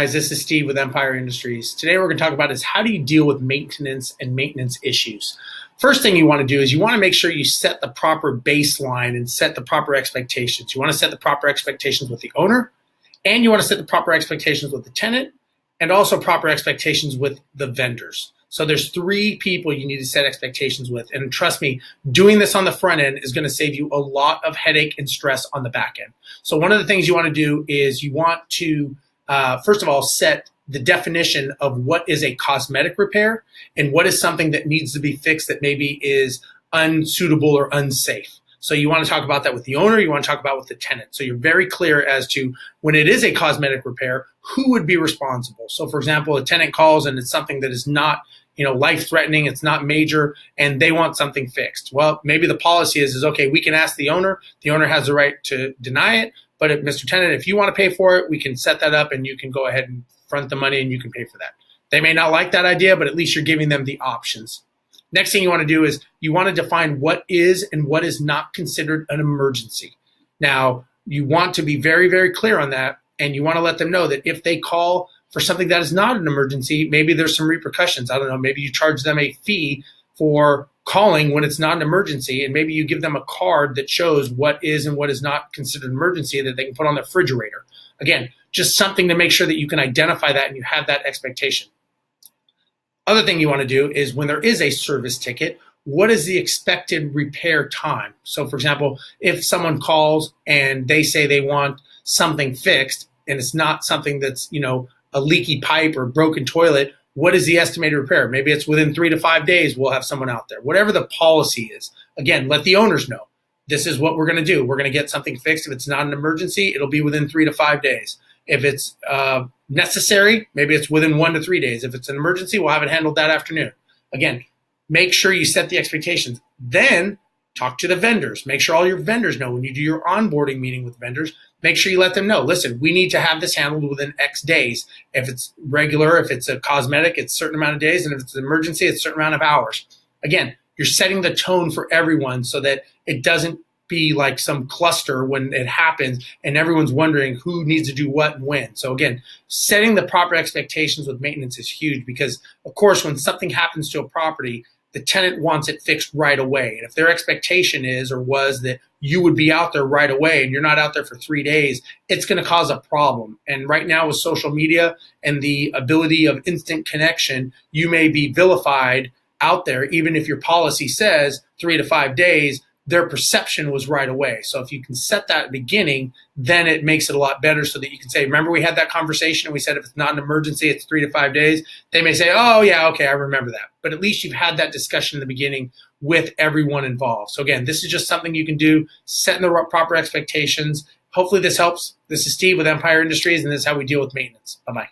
Guys, this is Steve with Empire Industries. Today we're going to talk about is how do you deal with maintenance and maintenance issues. First thing you want to do is you want to make sure you set the proper baseline and set the proper expectations. You want to set the proper expectations with the owner, and you want to set the proper expectations with the tenant, and also proper expectations with the vendors. So there's three people you need to set expectations with. And trust me, doing this on the front end is going to save you a lot of headache and stress on the back end. So one of the things you want to do is you want to first of all, set the definition of what is a cosmetic repair and what is something that needs to be fixed that maybe is unsuitable or unsafe. So you want to talk about that with the owner, you want to talk about with the tenant. So you're very clear as to when it is a cosmetic repair, who would be responsible. So for example, a tenant calls and it's something that is not life-threatening, it's not major, and they want something fixed. Well, maybe the policy is okay, we can ask the owner has the right to deny it, but if, Mr. Tenant, if you want to pay for it, we can set that up and you can go ahead and front the money and you can pay for that. They may not like that idea, but at least you're giving them the options. Next thing you want to do is you want to define what is and what is not considered an emergency. Now, you want to be very, very clear on that, and you want to let them know that if they call for something that is not an emergency, maybe there's some repercussions. I don't know, maybe you charge them a fee for calling when it's not an emergency, and maybe you give them a card that shows what is and what is not considered an emergency that they can put on the refrigerator. Again, just something to make sure that you can identify that and you have that expectation. Other thing you want to do is when there is a service ticket, what is the expected repair time? So for example, if someone calls and they say they want something fixed and it's not something that's, a leaky pipe or broken toilet, what is the estimated repair? Maybe it's within 3 to 5 days, we'll have someone out there. Whatever the policy is, again, let the owners know. This is what we're going to do. We're going to get something fixed. If it's not an emergency, it'll be within 3 to 5 days. If it's necessary, maybe it's within 1 to 3 days. If it's an emergency, we'll have it handled that afternoon. Again, make sure you set the expectations. Then talk to the vendors. Make sure all your vendors know when you do your onboarding meeting with vendors, make sure you let them know, listen, we need to have this handled within X days. If it's regular, if it's a cosmetic, it's a certain amount of days. And if it's an emergency, it's a certain amount of hours. Again, you're setting the tone for everyone so that it doesn't be like some cluster when it happens and everyone's wondering who needs to do what and when. So again, setting the proper expectations with maintenance is huge because, of course, when something happens to a property, the tenant wants it fixed right away. And if their expectation is or was that you would be out there right away and you're not out there for 3 days, it's going to cause a problem. And right now with social media and the ability of instant connection, you may be vilified out there, even if your policy says 3 to 5 days, their perception was right away. So if you can set that at the beginning, then it makes it a lot better so that you can say, remember we had that conversation and we said if it's not an emergency, it's 3 to 5 days. They may say, oh yeah, okay, I remember that. But at least you've had that discussion in the beginning with everyone involved. So again, this is just something you can do, setting the proper expectations. Hopefully this helps. This is Steve with Empire Industries, and this is how we deal with maintenance. Bye-bye.